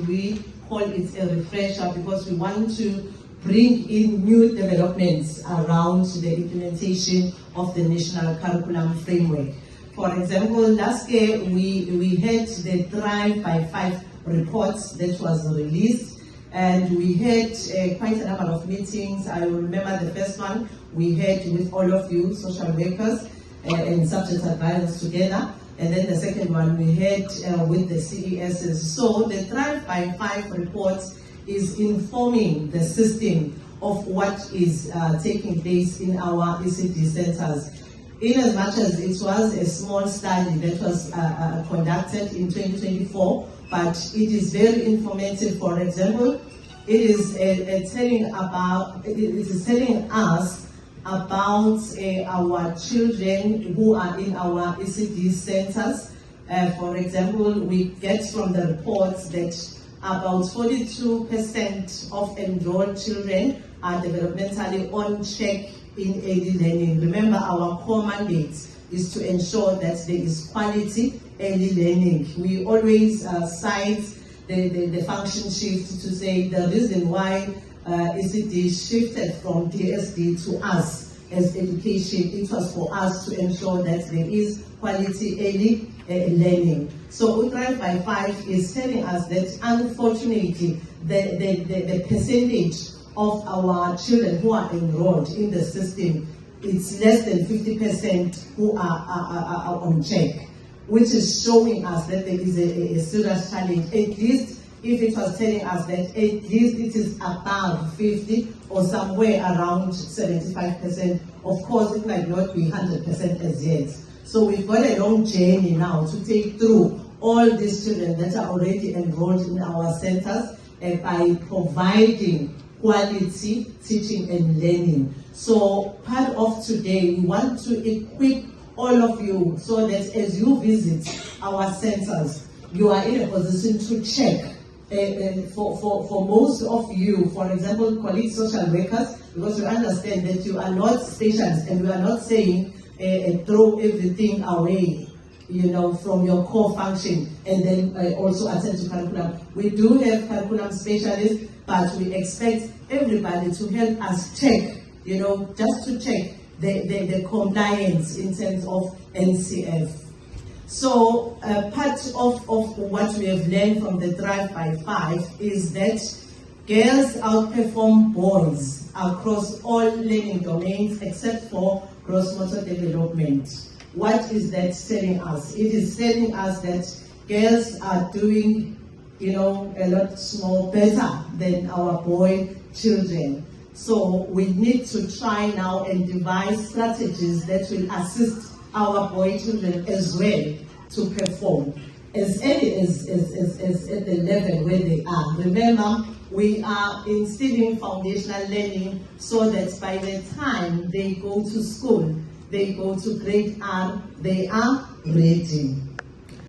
We call it a refresher because we want to bring in new developments around the implementation of the national curriculum framework. For example, last year we had the Thrive by 5 reports that was released, and we had quite a number of meetings. I remember the first one we had with all of you, social workers and subject advisors together, and then the second one we had with the CESs. So the Thrive by 5 report is informing the system of what is taking place in our ECD centers. In as much as it was a small study that was conducted in 2024, but it is very informative. For example, it is telling us about our children who are in our ECD centers. For example, we get from the reports that about 42% of enrolled children are developmentally on track in early learning. Remember, our core mandate is to ensure that there is quality early learning. We always cite the function shift to say the reason why ECD shifted from DSD to us as education, it was for us to ensure that there is quality early learning. So Thrive by 5 is telling us that unfortunately the percentage of our children who are enrolled in the system, it's less than 50% who are on check, which is showing us that there is a serious challenge. At least if it was telling us that at least it is above 50 or somewhere around 75%, of course it might not be 100% as yet. So we've got a long journey now to take through all these children that are already enrolled in our centers by providing quality teaching and learning. So part of today, we want to equip all of you so that as you visit our centers, you are in a position to check. For most of you, for example, colleagues, social workers, because we understand that you are not specialists and we are not saying throw everything away, you know, from your core function and then also attend to curriculum. We do have curriculum specialists, but we expect everybody to help us check, you know, just to check the compliance in terms of NCF. So part of what we have learned from the Thrive by 5 is that girls outperform boys across all learning domains except for gross motor development. What is that telling us? It is telling us that girls are doing, you know, a lot more better than our boy children. So we need to try now and devise strategies that will assist our boy children as well to perform as early as at the level where they are. Remember, we are instilling foundational learning so that by the time they go to school, they go to grade R, they are ready.